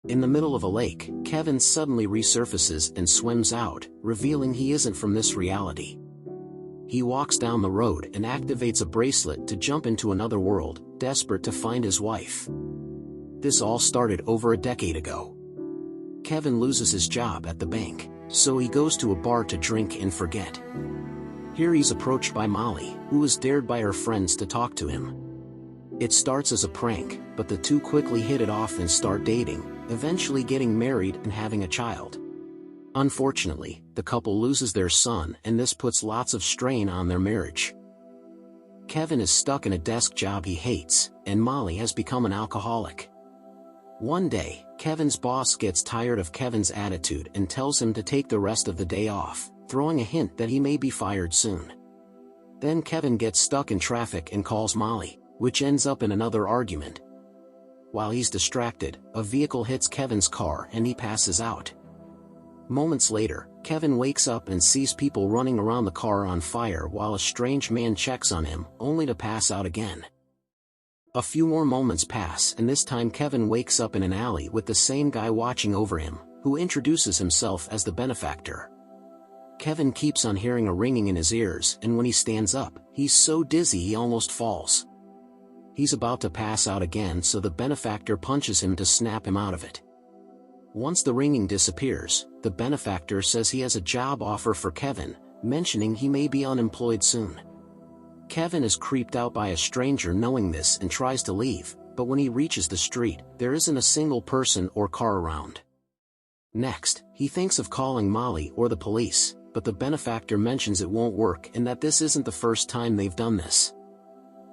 In the middle of a lake, Kevin suddenly resurfaces and swims out, revealing he isn't from this reality. He walks down the road and activates a bracelet to jump into another world, desperate to find his wife. This all started over a decade ago. Kevin loses his job at the bank, so he goes to a bar to drink and forget. Here he's approached by Molly, who is dared by her friends to talk to him. It starts as a prank, but the two quickly hit it off and start dating, eventually getting married and having a child. Unfortunately, the couple loses their son, and this puts lots of strain on their marriage. Kevin is stuck in a desk job he hates, and Molly has become an alcoholic. One day, Kevin's boss gets tired of Kevin's attitude and tells him to take the rest of the day off, throwing a hint that he may be fired soon. Then Kevin gets stuck in traffic and calls Molly, which ends up in another argument. While he's distracted, a vehicle hits Kevin's car and he passes out. Moments later, Kevin wakes up and sees people running around the car on fire while a strange man checks on him, only to pass out again. A few more moments pass, and this time Kevin wakes up in an alley with the same guy watching over him, who introduces himself as the Benefactor. Kevin keeps on hearing a ringing in his ears, and when he stands up, he's so dizzy he almost falls. He's about to pass out again, so the Benefactor punches him to snap him out of it. Once the ringing disappears, the Benefactor says he has a job offer for Kevin, mentioning he may be unemployed soon. Kevin is creeped out by a stranger knowing this and tries to leave, but when he reaches the street, there isn't a single person or car around. Next, he thinks of calling Molly or the police, but the Benefactor mentions it won't work and that this isn't the first time they've done this.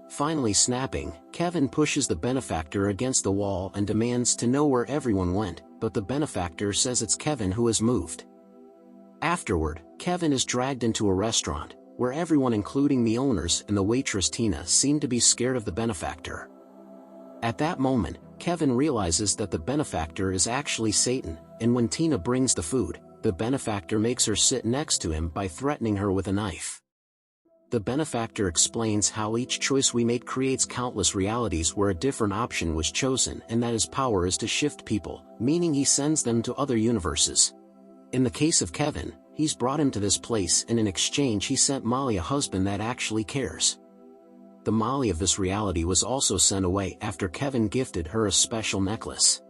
Finally snapping, Kevin pushes the Benefactor against the wall and demands to know where everyone went, but the Benefactor says it's Kevin who has moved. Afterward, Kevin is dragged into a restaurant, where everyone including the owners and the waitress Tina seem to be scared of the Benefactor. At that moment, Kevin realizes that the Benefactor is actually Satan, and when Tina brings the food, the Benefactor makes her sit next to him by threatening her with a knife. The Benefactor explains how each choice we make creates countless realities where a different option was chosen, and that his power is to shift people, meaning he sends them to other universes. In the case of Kevin, he's brought him to this place, and in exchange he sent Molly a husband that actually cares. The Molly of this reality was also sent away after Kevin gifted her a special necklace.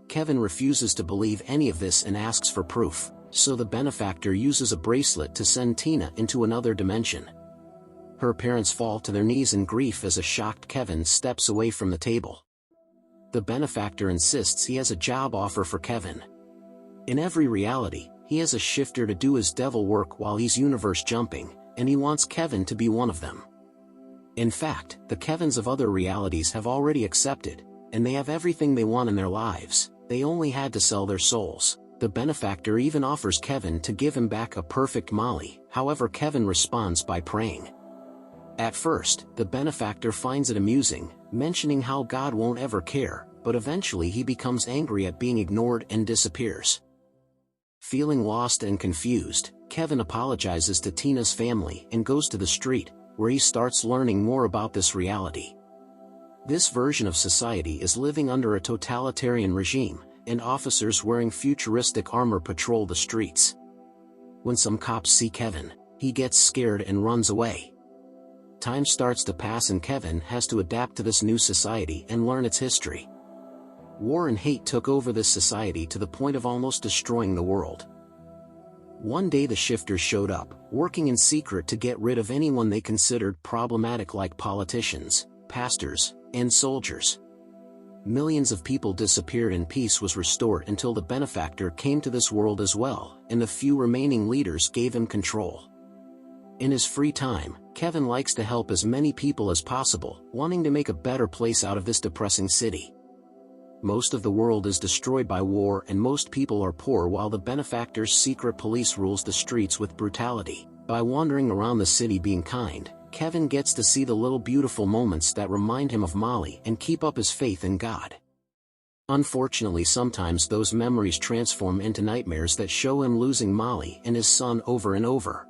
Kevin refuses to believe any of this and asks for proof, so the Benefactor uses a bracelet to send Tina into another dimension. Her parents fall to their knees in grief as a shocked Kevin steps away from the table. The Benefactor insists he has a job offer for Kevin. In every reality, he has a shifter to do his devil work while he's universe jumping, and he wants Kevin to be one of them. In fact, the Kevins of other realities have already accepted, and they have everything they want in their lives. They only had to sell their souls. The Benefactor even offers Kevin to give him back a perfect Molly, however Kevin responds by praying. At first, the Benefactor finds it amusing, mentioning how God won't ever care, but eventually he becomes angry at being ignored and disappears. Feeling lost and confused, Kevin apologizes to Tina's family and goes to the street, where he starts learning more about this reality. This version of society is living under a totalitarian regime, and officers wearing futuristic armor patrol the streets. When some cops see Kevin, he gets scared and runs away. Time starts to pass and Kevin has to adapt to this new society and learn its history. War and hate took over this society to the point of almost destroying the world. One day the shifters showed up, working in secret to get rid of anyone they considered problematic, like politicians, pastors, and soldiers. Millions of people disappeared and peace was restored until the Benefactor came to this world as well, and the few remaining leaders gave him control. In his free time, Kevin likes to help as many people as possible, wanting to make a better place out of this depressing city. Most of the world is destroyed by war and most people are poor, while the Benefactor's secret police rules the streets with brutality. By wandering around the city being kind, Kevin gets to see the little beautiful moments that remind him of Molly and keep up his faith in God. Unfortunately, sometimes those memories transform into nightmares that show him losing Molly and his son over and over.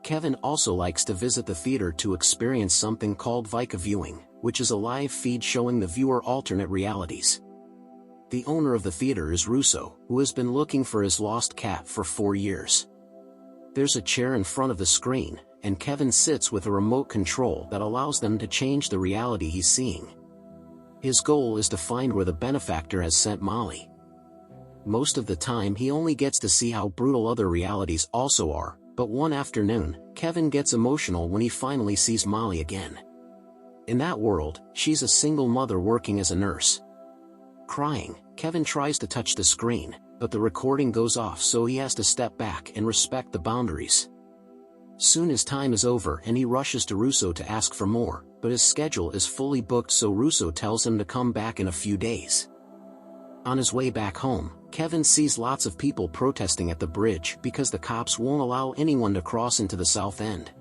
Kevin also likes to visit the theater to experience something called Vika viewing, which is a live feed showing the viewer alternate realities. The owner of the theater is Russo, who has been looking for his lost cat for 4 years. There's a chair in front of the screen, and Kevin sits with a remote control that allows them to change the reality he's seeing. His goal is to find where the benefactor has sent Molly. Most of the time he only gets to see how brutal other realities also are, but one afternoon, Kevin gets emotional when he finally sees Molly again. In that world, she's a single mother working as a nurse. Crying, Kevin tries to touch the screen, but the recording goes off, so he has to step back and respect the boundaries. Soon his time is over and he rushes to Russo to ask for more, but his schedule is fully booked, so Russo tells him to come back in a few days. On his way back home, Kevin sees lots of people protesting at the bridge because the cops won't allow anyone to cross into the south end.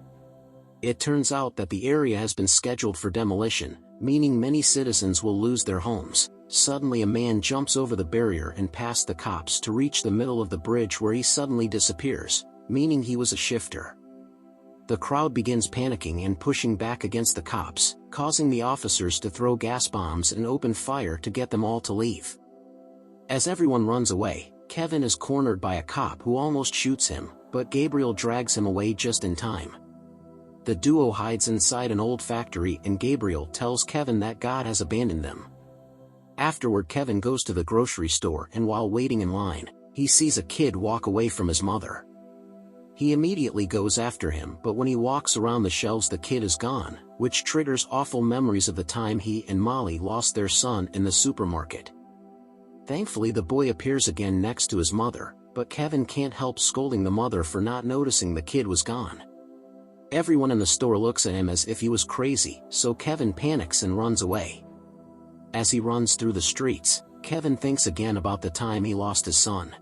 It turns out that the area has been scheduled for demolition, meaning many citizens will lose their homes. Suddenly a man jumps over the barrier and past the cops to reach the middle of the bridge, where he suddenly disappears, meaning he was a shifter. The crowd begins panicking and pushing back against the cops, causing the officers to throw gas bombs and open fire to get them all to leave. As everyone runs away, Kevin is cornered by a cop who almost shoots him, but Gabriel drags him away just in time. The duo hides inside an old factory and Gabriel tells Kevin that God has abandoned them. Afterward, Kevin goes to the grocery store, and while waiting in line, he sees a kid walk away from his mother. He immediately goes after him, but when he walks around the shelves the kid is gone, which triggers awful memories of the time he and Molly lost their son in the supermarket. Thankfully the boy appears again next to his mother, but Kevin can't help scolding the mother for not noticing the kid was gone. Everyone in the store looks at him as if he was crazy, so Kevin panics and runs away. As he runs through the streets, Kevin thinks again about the time he lost his son.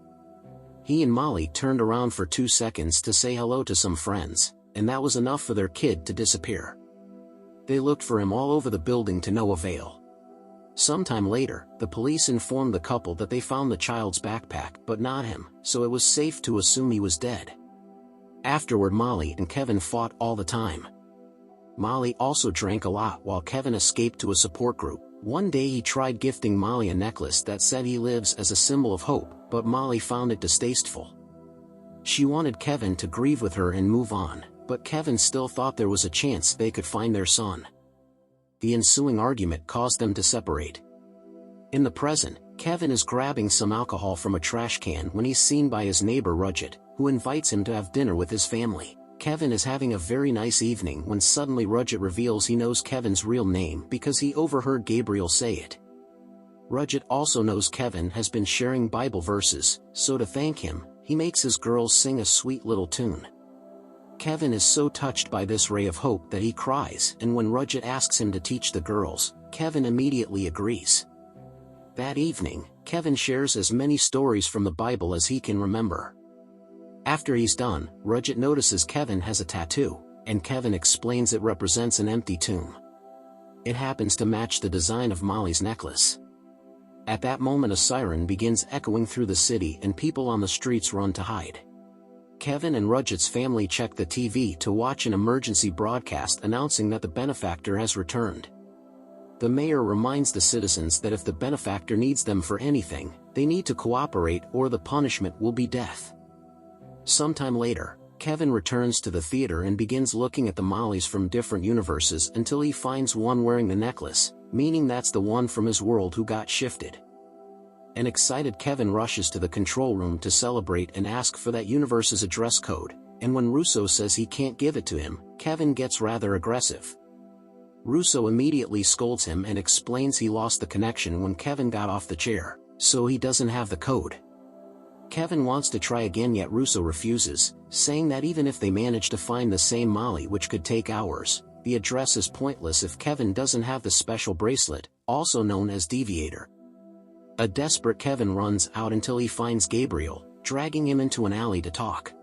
He and Molly turned around for 2 seconds to say hello to some friends, and that was enough for their kid to disappear. They looked for him all over the building to no avail. Sometime later, the police informed the couple that they found the child's backpack but not him, so it was safe to assume he was dead. Afterward, Molly and Kevin fought all the time. Molly also drank a lot while Kevin escaped to a support group. One day he tried gifting Molly a necklace that said he lives as a symbol of hope, but Molly found it distasteful. She wanted Kevin to grieve with her and move on, but Kevin still thought there was a chance they could find their son. The ensuing argument caused them to separate. In the present, Kevin is grabbing some alcohol from a trash can when he's seen by his neighbor Rudget, who invites him to have dinner with his family. Kevin is having a very nice evening when suddenly Rudget reveals he knows Kevin's real name because he overheard Gabriel say it. Rudget also knows Kevin has been sharing Bible verses, so to thank him, he makes his girls sing a sweet little tune. Kevin is so touched by this ray of hope that he cries, and when Rudget asks him to teach the girls, Kevin immediately agrees. That evening, Kevin shares as many stories from the Bible as he can remember. After he's done, Rudget notices Kevin has a tattoo, and Kevin explains it represents an empty tomb. It happens to match the design of Molly's necklace. At that moment a siren begins echoing through the city and people on the streets run to hide. Kevin and Rudget's family check the TV to watch an emergency broadcast announcing that the benefactor has returned. The mayor reminds the citizens that if the benefactor needs them for anything, they need to cooperate or the punishment will be death. Sometime later, Kevin returns to the theater and begins looking at the Mollys from different universes until he finds one wearing the necklace, meaning that's the one from his world who got shifted. An excited Kevin rushes to the control room to celebrate and ask for that universe's address code, and when Russo says he can't give it to him, Kevin gets rather aggressive. Russo immediately scolds him and explains he lost the connection when Kevin got off the chair, so he doesn't have the code. Kevin wants to try again, yet Russo refuses, saying that even if they manage to find the same Molly, which could take hours, the address is pointless if Kevin doesn't have the special bracelet, also known as Deviator. A desperate Kevin runs out until he finds Gabriel, dragging him into an alley to talk.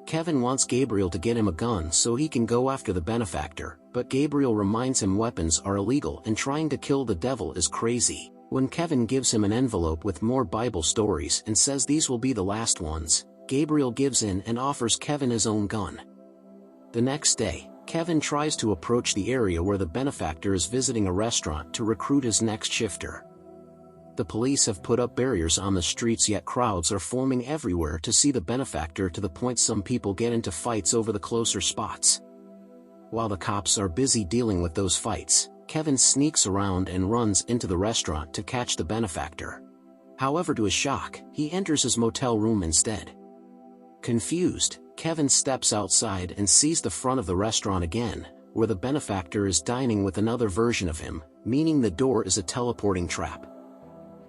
Kevin wants Gabriel to get him a gun so he can go after the benefactor, but Gabriel reminds him weapons are illegal and trying to kill the devil is crazy. When Kevin gives him an envelope with more Bible stories and says these will be the last ones, Gabriel gives in and offers Kevin his own gun. The next day, Kevin tries to approach the area where the benefactor is visiting a restaurant to recruit his next shifter. The police have put up barriers on the streets, yet crowds are forming everywhere to see the benefactor, to the point some people get into fights over the closer spots. While the cops are busy dealing with those fights, Kevin sneaks around and runs into the restaurant to catch the benefactor. However, to his shock, he enters his motel room instead. Confused, Kevin steps outside and sees the front of the restaurant again, where the benefactor is dining with another version of him, meaning the door is a teleporting trap.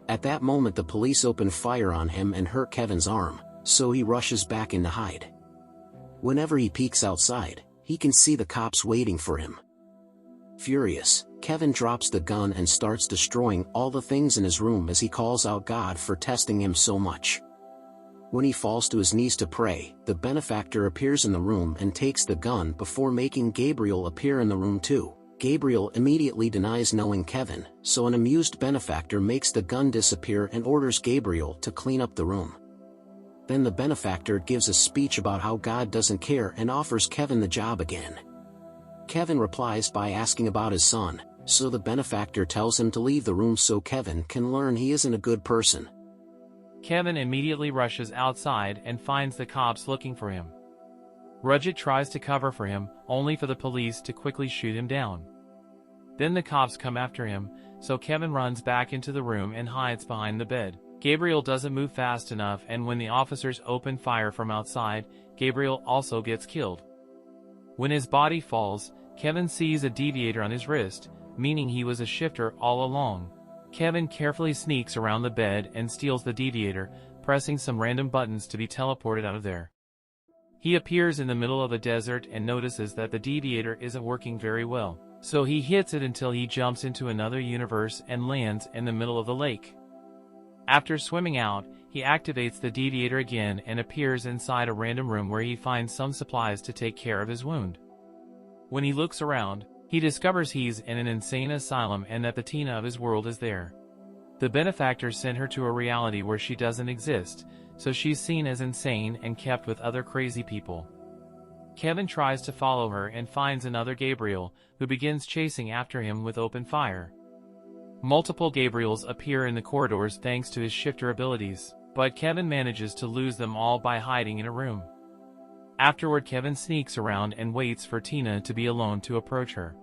At that moment, the police open fire on him and hurt Kevin's arm, so he rushes back in to hide. Whenever he peeks outside, he can see the cops waiting for him. Furious, Kevin drops the gun and starts destroying all the things in his room as he calls out God for testing him so much. When he falls to his knees to pray, the benefactor appears in the room and takes the gun before making Gabriel appear in the room too. Gabriel immediately denies knowing Kevin, so an amused benefactor makes the gun disappear and orders Gabriel to clean up the room. Then the benefactor gives a speech about how God doesn't care and offers Kevin the job again. Kevin replies by asking about his son, so the benefactor tells him to leave the room so Kevin can learn he isn't a good person. Kevin immediately rushes outside and finds the cops looking for him. Rudgett tries to cover for him, only for the police to quickly shoot him down. Then the cops come after him, so Kevin runs back into the room and hides behind the bed. Gabriel doesn't move fast enough, and when the officers open fire from outside, Gabriel also gets killed. When his body falls, Kevin sees a deviator on his wrist, meaning he was a shifter all along. Kevin carefully sneaks around the bed and steals the deviator, pressing some random buttons to be teleported out of there. He appears in the middle of the desert and notices that the deviator isn't working very well, so he hits it until he jumps into another universe and lands in the middle of the lake. After swimming out, he activates the deviator again and appears inside a random room where he finds some supplies to take care of his wound. When he looks around, he discovers he's in an insane asylum and that the Tina of his world is there. The benefactor sent her to a reality where she doesn't exist, so she's seen as insane and kept with other crazy people. Kevin tries to follow her and finds another Gabriel, who begins chasing after him with open fire. Multiple Gabriels appear in the corridors thanks to his shifter abilities, but Kevin manages to lose them all by hiding in a room. Afterward, Kevin sneaks around and waits for Tina to be alone to approach her.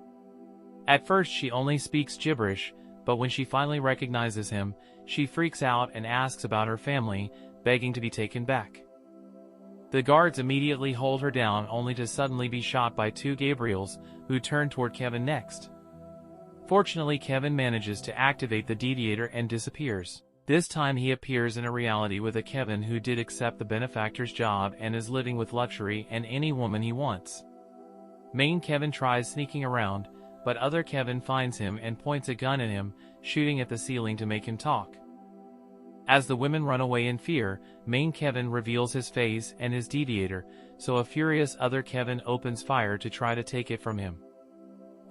At first she only speaks gibberish, but when she finally recognizes him, she freaks out and asks about her family, begging to be taken back. The guards immediately hold her down, only to suddenly be shot by two Gabriels, who turn toward Kevin next. Fortunately, Kevin manages to activate the deviator and disappears. This time he appears in a reality with a Kevin who did accept the benefactor's job and is living with luxury and any woman he wants. Main Kevin tries sneaking around, but other Kevin finds him and points a gun at him, shooting at the ceiling to make him talk. As the women run away in fear, Main Kevin reveals his face and his deviator, so a furious other Kevin opens fire to try to take it from him.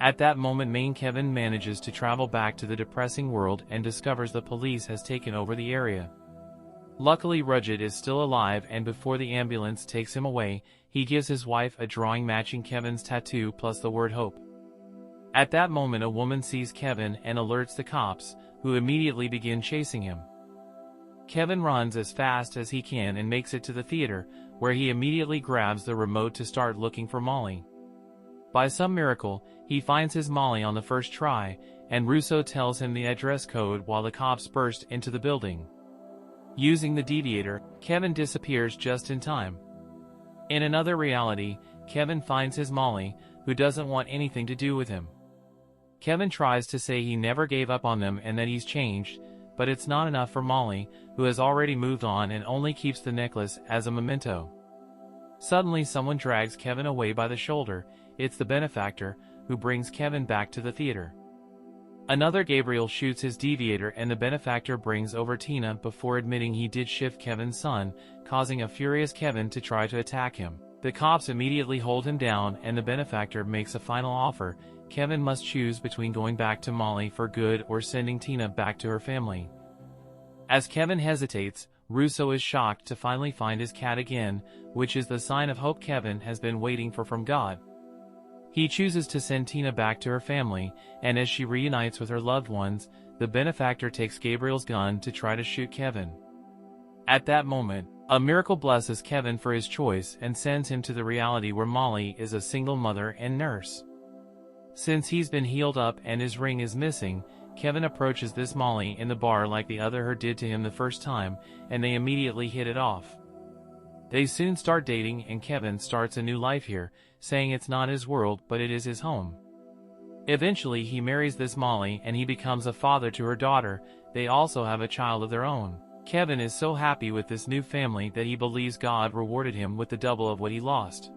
At that moment, Main Kevin manages to travel back to the depressing world and discovers the police has taken over the area. Luckily, Rudgett is still alive, and before the ambulance takes him away, he gives his wife a drawing matching Kevin's tattoo plus the word hope. At that moment, a woman sees Kevin and alerts the cops, who immediately begin chasing him. Kevin runs as fast as he can and makes it to the theater, where he immediately grabs the remote to start looking for Molly. By some miracle, he finds his Molly on the first try, and Russo tells him the address code while the cops burst into the building. Using the deviator, Kevin disappears just in time. In another reality, Kevin finds his Molly, who doesn't want anything to do with him. Kevin tries to say he never gave up on them and that he's changed, but it's not enough for Molly, who has already moved on and only keeps the necklace as a memento. Suddenly, someone drags Kevin away by the shoulder. It's the benefactor, who brings Kevin back to the theater. Another Gabriel shoots his deviator and the benefactor brings over Tina before admitting he did shift Kevin's son, causing a furious Kevin to try to attack him. The cops immediately hold him down and the benefactor makes a final offer. Kevin must choose between going back to Molly for good or sending Tina back to her family. As Kevin hesitates, Russo is shocked to finally find his cat again, which is the sign of hope Kevin has been waiting for from God. He chooses to send Tina back to her family, and as she reunites with her loved ones, the benefactor takes Gabriel's gun to try to shoot Kevin. At that moment, a miracle blesses Kevin for his choice and sends him to the reality where Molly is a single mother and nurse. Since he's been healed up and his ring is missing, Kevin approaches this Molly in the bar like the other her did to him the first time, and they immediately hit it off. They soon start dating and Kevin starts a new life here, saying it's not his world but it is his home. Eventually he marries this Molly and he becomes a father to her daughter. They also have a child of their own. Kevin is so happy with this new family that he believes God rewarded him with the double of what he lost.